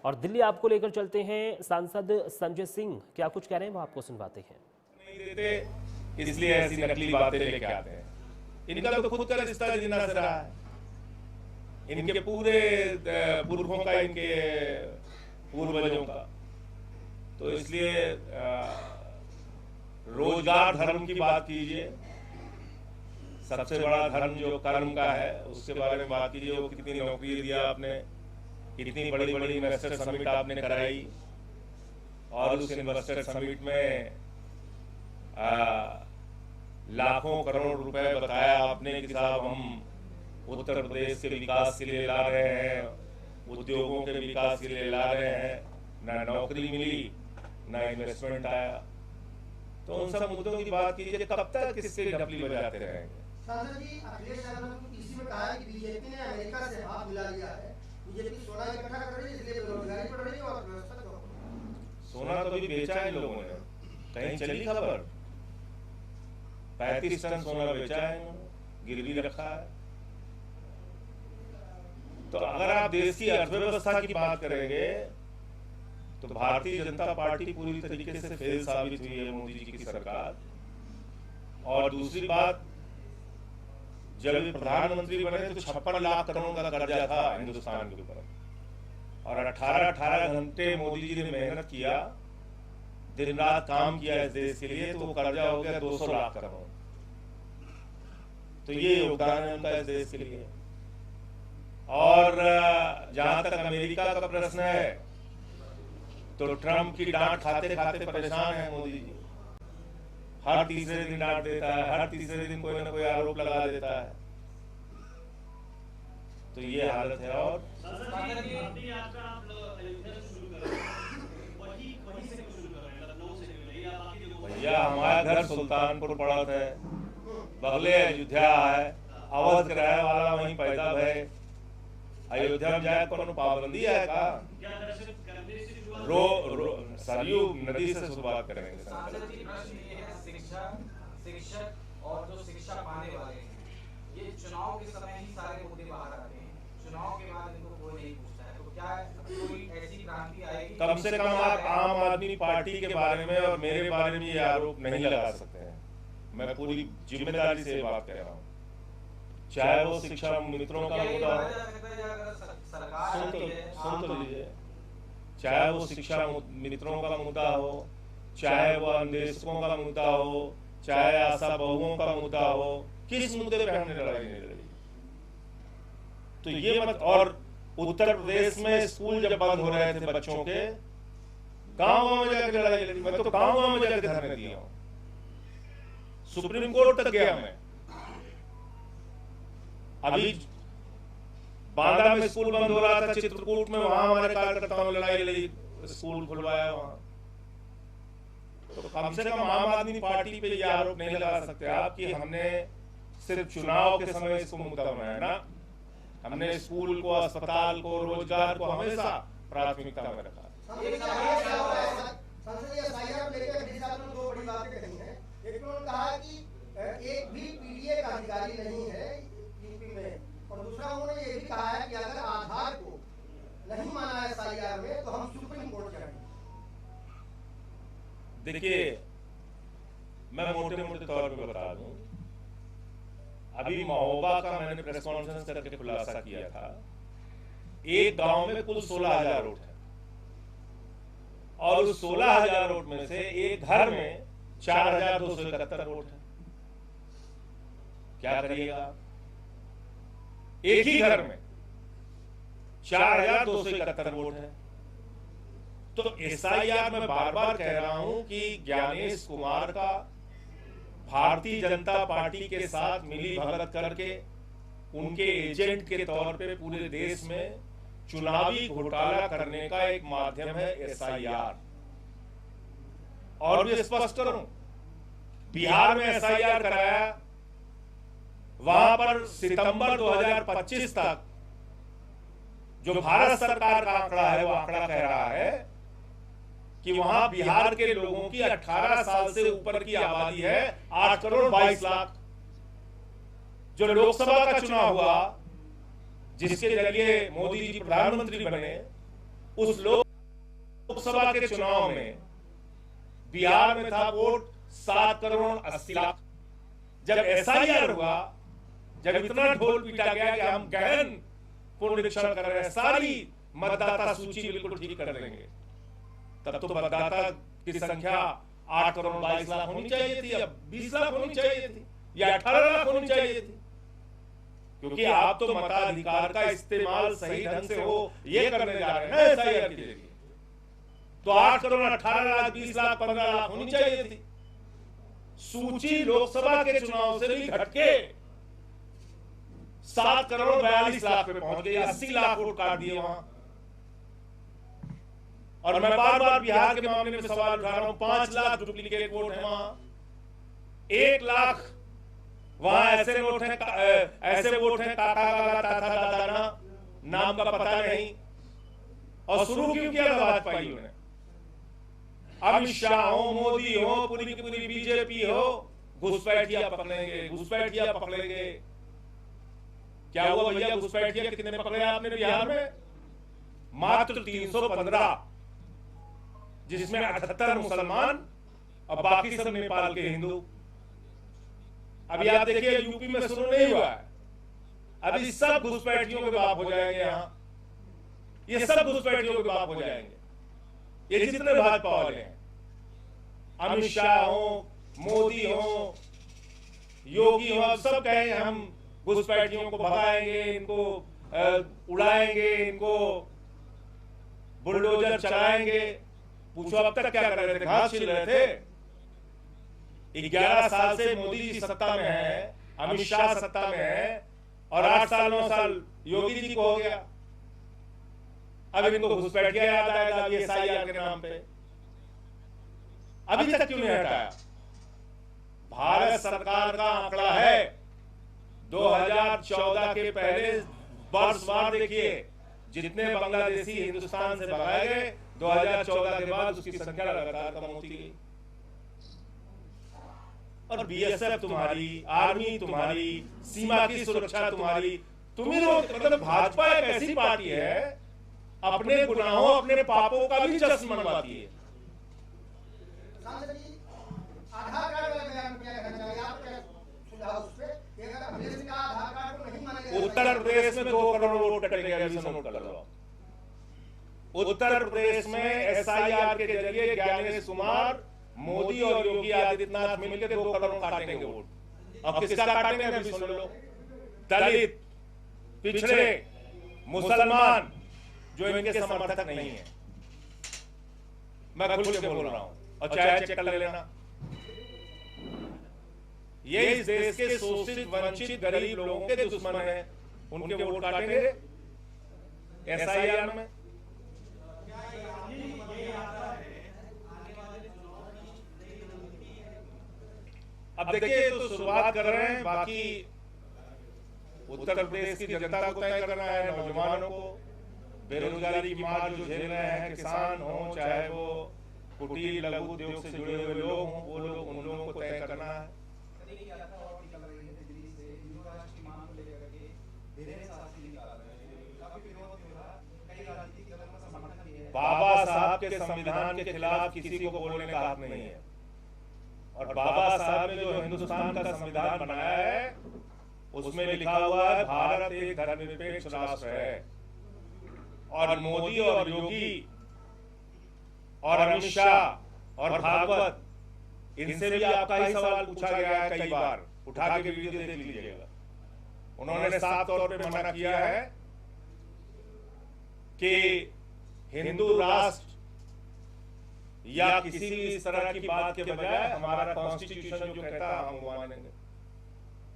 और दिल्ली आपको लेकर चलते हैं सांसद संजय सिंह, क्या कुछ कह रहे हैं वो आपको सुनवाते हैं। नहीं देते इसलिए ऐसी नकली बातें लेके आते हैं। इनका तो खुद का रिश्ता जिंदा से रहा है। इनके पूरे पुरखों का, इनके पूर्वजों का। तो इसलिए रोजगार धर्म की बात कीजिए। सबसे बड़ा धर्म जो कर्म का है उसके बारे में बात कीजिए। वो कितनी नौकरी दिया आपने, कितनी बड़ी बड़ी इन्वेस्टर समिट आपने कराई, और उस इन्वेस्टर समिट में लाखों करोड़ रुपए बताया आपने कि साहब हम उत्तर प्रदेश के विकास के लिए ला रहे हैं, उद्योगों के विकास के लिए ला रहे हैं। ना नौकरी मिली, ना इन्वेस्टमेंट आया। तो उन सब मुद्दों की बात कीजिए। कब तक किसके डपली बजाते रहेंगे। सांसद जी, अखिलेश यादव ने इसी में कहा है कि बीजेपी ने अमेरिका से हाथ मिला लिया है। बीजेपी सोना इकट्ठा कर रही है, इसलिए बेरोजगारी बढ़ रही है और व्यवस्था। सोना तो अभी बेचा है इन लोगों ने, कहीं चली खबर? 35 टन सोना बेचा है इन्होंने, गिरवी रखा है। तो अगर आप देश की अर्थव्यवस्था की बात करेंगे तो भारतीय जनता पार्टी पूरी तरीके से फेल साबित हुई है, मोदी जी की सरकार। और दूसरी बात, जब प्रधानमंत्री बने तो 56 लाख करोड़ का कर्जा था हिंदुस्तान के ऊपर, और 18 घंटे मोदी जी ने मेहनत किया, दिन रात काम किया इस देश के लिए, तो वो कर्जा हो गया 200 लाख करोड़। तो ये योगदान है उनका इस देश के लिए। और जहां तक अमेरिका का प्रश्न है, तो ट्रंप की डांट खाते खाते परेशान है मोदी जी। हर तीसरे दिन डांट देता है, हर तीसरे दिन कोई ना कोई आरोप लगा देता है। तो ये हालत है। और भैया, हमारा घर सुल्तानपुर पड़ा है, बगले अयोध्या है, अवध के रहने वाला वहीं पैदा है। अयोध्या में जाए कोनो पाबंदी है का? सरयू नदी से शुरुआत करेंगे। सांसद जी, प्रश्न ये है, शिक्षक और जो शिक्षा पाने वाले हैं, ये चुनाव के समय ही सारे मुद्दे बाहर आते हैं, चुनाव के बाद इनको कोई नहीं पूछता है। तो क्या कोई ऐसी क्रांति आएगी? कम से कम आप आम आदमी पार्टी के बारे में और मेरे बारे में ये आरोप नहीं लगा सकते हैं। मैं पूरी जिम्मेदारी से बात कर रहा हूँ। चाहे वो शिक्षा मित्रों का मुद्दा हो, सुन तो लीजिए, चाहे वो शिक्षा मित्रों का मुद्दा हो, चाहे वो अन्वेषकों का मुद्दा हो, चाहे आशा बहुओं का मुद्दा हो, किस मुद्दे पे हमने लड़ाई नहीं लड़ी। तो ये मत। और उत्तर प्रदेश में स्कूल जब बंद हो रहे थे बच्चों के, गांव में जाकर लड़ाई लड़ी। मैं तो गांव में जाकर धरने दिया हूं, सुप्रीम कोर्ट तक गया मैं। अभी बांदा में स्कूल बंद हो रहा था, चित्रकूट में, वहां हमारे कार्यकर्ताओं ने लड़ाई लड़ी, स्कूल खुलवाया वहां। तो कम से कम आम आदमी पार्टी पे ये आरोप नहीं लगा सकते आप कि हमने सिर्फ चुनाव के समय इसको मुद्दा बनाया ना। हमने स्कूल को, अस्पताल को, रोजगार को हमेशा प्राथमिकता में रखा। दो बड़ी बातें कही हैं। एक तो उन्होंने कहा कि एक भी पीडीए का अधिकारी नहीं है यूपी में, और दूसरा उन्होंने ये भी कहा है कि अगर आधार को नहीं माना एसआईआर में तो हम सुप्रीम कोर्ट जाएंगे। देखिए, मैं मोटे मोटे तौर पे बता दूं, अभी महोबा का मैंने प्रेस कॉन्फ्रेंस करके खुलासा किया था। एक गांव में कुल 16,000 वोट है, और उस 16,000 वोट में से एक घर में 4,271 वोट है। क्या करिएगा? एक ही घर में 4,271 वोट है। तो एसआईआर में बार बार कह रहा हूं कि ज्ञानेश कुमार का भारतीय जनता पार्टी के साथ मिली भगत करके उनके एजेंट के तौर पे पूरे देश में चुनावी घोटाला करने का एक माध्यम है एसआईआर। और भी स्पष्ट करूं, बिहार में एसआईआर कराया, वहां पर सितंबर 2025 तक जो भारत सरकार का आंकड़ा है, वो आंकड़ा कह रहा है कि वहां बिहार के लोगों की 18 साल से ऊपर की आबादी है 8 करोड़ 22 लाख। जो लोकसभा का चुनाव हुआ, जिसके जरिए मोदी जी प्रधानमंत्री बने, उस लोकसभा के चुनाव में बिहार में था वोट 7,80,00,000। जब एसआईआर हुआ, जब इतना ढोल पीटा गया कि हम गहन पुनरीक्षण कर रहे हैं, सारी मतदाता सूची बिल्कुल ठीक कर देंगे, तब तो मतदाता की संख्या 8,22,00,000 होनी चाहिए थी, अब 20 लाख होनी चाहिए थी, या 18 लाख होनी चाहिए थी। क्योंकि आप तो मताधिकार का इस्तेमाल सही ढंग से हो ये करने जा रहे हैं ना एसआईआर के जरिए, तो 8 करोड़ 18 लाख 20 लाख 15 लाख होनी चाहिए थी। सूची लोकसभा के चुनाव से भी घटके 7 करोड़ 42 लाख पे पहुंच गई, 80 लाख वोट काट दिए वहां। और मैं बार बार बिहार के मामले में सवाल उठा रहा हूं, 5 लाख डुप्लीकेट वोट है वहां, 1 लाख वहां ऐसे वोट हैं, ऐसे वोट हैं काका काका ताता दादा नाम का पता नहीं। और शुरू क्यों किया था भाजपा ने? अमित शाह हो, मोदी हो, पूरी की पूरी बीजेपी हो, घुसपैठिया पकड़ेंगे, घुसपैठिया पकड़ेंगे। क्या हुआ भैया? घुसपैठिया कितने पकड़े आपने बिहार में? मात्र 315, जिसमें 78 मुसलमान और बाकी सब नेपाल के हिंदू। अभी आप देखिए यूपी में शुरू नहीं हुआ है, अभी सब घुसपैठियों के बाप हो जाएंगे। यहां ये सब घुसपैठियों के बाप हो जाएंगे, ये जितने भाजपा वाले हैं, अमित शाह हो, मोदी हो, योगी हो, सब कहेंगे हम घुसपैठियों को भगाएंगे, इनको उड़ाएंगे, इनको बुलडोजर चलाएंगे। पूछो अब तक क्या कर रहे थे? घास छील रहे थे। 11 साल से मोदी जी सत्ता में है, अमित शाह सत्ता में है, और 8 साल 9 साल योगी जी को हो गया। अब इनको घुसपैठिया याद आएगा एसआईआर के नाम पे। अभी तक क्यों नहीं हटाया? भारत सरकार का आंकड़ा है 2014 के पहले वर्षवार देखिए, जितने बांग्लादेशी हिंदुस्तान से भगाए गए, 2014 के बाद उसकी संख्या लगातार कम होती गई। और बीएसएफ तुम्हारी, आर्मी तुम्हारी, सीमा की सुरक्षा तुम्हारी, तुम्हें लोग, मतलब भाजपा एक ऐसी पार्टी है अपने गुनाहों, अपने पापों का भी चश्मा मनवाती है। आधार कार्ड वाला बयान क्या कहना चाहिए? आप क्या सुझाव उस पे? अगर अखिलेश का आधार कार्ड को नहीं माना गया, उत्तर प्रदेश में 2 करोड़ वोट कटेंगे, अभी से नोट कर लो। उत्तर प्रदेश में एसआईआर के जरिए ज्ञानेश कुमार, मोदी और योगी आदित्यनाथ मिलकर 2 करोड़ काटेंगे वोट। अब किसका काटेंगे अभी सुन लो। दलित, पिछड़े, मुसलमान, जो इनके समर्थक नहीं है, मैं खुल के बोल रहा हूं, और चाहे चेक कर लेना। ये इस देश के शोषित, वंचित, गरीब लोगों के दुश्मन हैं, उनके वोट काटेंगे एसआईआर में। अब देखिए, तो शुरुआत कर रहे हैं, बाकी उत्तर प्रदेश की जनता को तय करना है, नौजवानों को। बेरोजगारी की मार जो झेल रहे हैं, किसान हो, चाहे वो कुटीर लघु उद्योग से जुड़े हुए लोग हों, वो लोग, उन लोगों को तय करना है। बाबा साहब के संविधान के खिलाफ किसी को बोलने का हक नहीं है, और बाबा साहब ने जो हिंदुस्तान का संविधान बनाया है, उसमें लिखा हुआ है भारत एक धर्मनिरपेक्ष राष्ट्र है। और मोदी और योगी और अमित शाह और भागवत, इनसे भी आपका ही सवाल पूछा गया है कई बार, उठा के वीडियो देख लीजिएगा। उन्होंने साफ तौर पे मना किया है कि हिंदू राष्ट्र या किसी भी इस तरह की बात के बजाय हमारा कॉन्स्टिट्यूशन जो कहता है हम मानेंगे।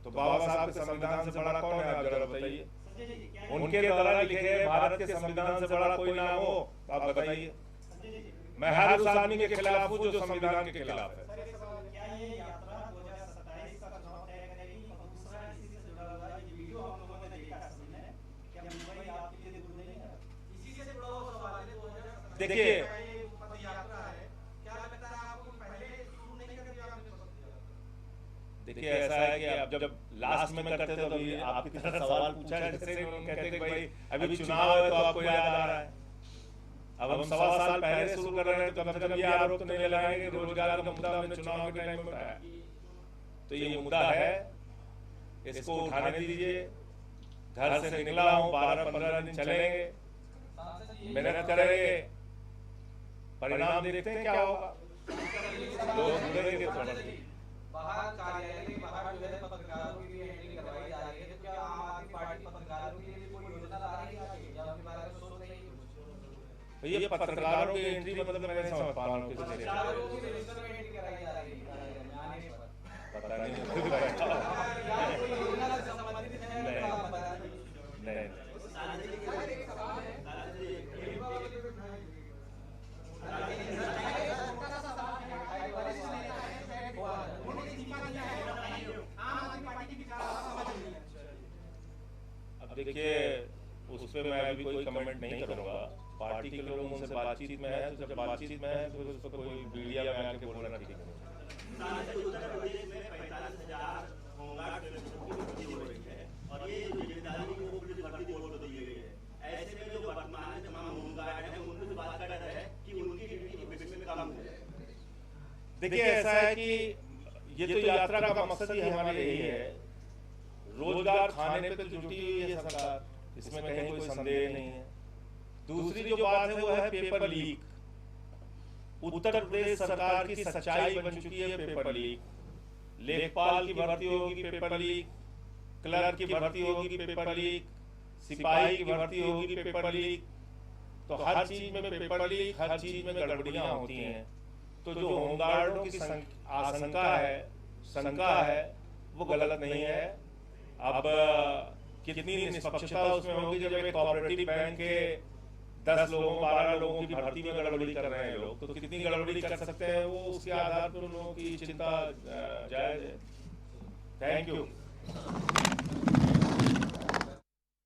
तो बाबा साहब के संविधान से बड़ा कौन है, आप जरा बताइए। उनके द्वारा लिखे गए भारत के संविधान से बड़ा कोई नाम हो, आप बताइए। मैं हर उस आदमी के खिलाफ हूं जो संविधान के खिलाफ है। देखिए, देखिए ऐसा है कि अब जब लास्ट में करते थे तो अभी आपकी तरह सवाल पूछा है, जैसे उन्होंने कहते कि भाई अभी चुनाव है तो आपको याद आ रहा है। अब हम 1.25 साल पहले शुरू कर रहे हैं तो कम से कम ये आरोप तो नहीं लगाएंगे कि रोजगार का मुद्दा हमने चुनाव के टाइम में उठाया। तो ये मुद्दा है, इसको उठाने दीजिए। घर से निकला हूँ, 12-15 दिन चलेंगे, मेहनत करेंगे, परिणाम देखते हैं क्या होगा। लोग जुड़ेंगे थोड़ा। बाहर कार्यालय के बाहर जो है पत्रकारों की भी एंट्री करवाई जा रही है, तो क्या आम आदमी पार्टी पत्रकारों के लिए कोई योजना ला रही है या उनके बारे में सोच रही है? ये पत्रकारों की एंट्री मतलब मैं नहीं समझ पा रहा हूँ। पत्रकारों की रजिस्टर में एंट्री कराई जा रही है कार्यालय में आने पर। पता नहीं, खुद ही बैठा हूं। या कोई योजना से संबंधित है तो आप बता दीजिए। नहीं, अब देखिए उस पे मैं अभी कोई कमेंट नहीं करूंगा। पार्टी के लोग उनसे बातचीत में है, तो जब बातचीत में है तो उस पर कोई मीडिया में आके बोलना ठीक नहीं। उत्तर प्रदेश में 45,000 होमगार्ड की हो रही है और ये जो जिम्मेदारी है वो पुलिस भर्ती बोर्ड को दी गई है। ऐसे में जो वर्तमान में तमाम होमगार्ड हैं उनसे बात कर रहे हैं कि उनकी ड्यूटी भविष्य में कम हो जाए। देखिए ऐसा है कि ये तो यात्रा का मकसद ही हमारा यही है, रोजगार खाने पे तो जुटी हुई है सरकार, इसमें कहीं कोई संदेह नहीं है। दूसरी जो बात है वो है पेपर लीक। उत्तर प्रदेश सरकार की सच्चाई बन चुकी है पेपर लीक। लेखपाल की भर्ती होगी पेपर लीक, क्लर्क की भर्ती होगी पेपर लीक, सिपाही की भर्ती होगी पेपर लीक। तो हर चीज में पेपर लीक, हर चीज में गड़बड़ियां होती हैं। तो जो होमगार्डों की शंका है वो गलत नहीं है। अब कितनी निष्पक्षता उसमें होगी जब एक कोऑपरेटिव बैंक के 10 लोगों 12 लोगों की भर्ती में गड़बड़ी कर रहे हैं लोग, तो कितनी गड़बड़ी कर सकते हैं वो उसके आधार पर लोगों की चिंता जायज है। Thank you.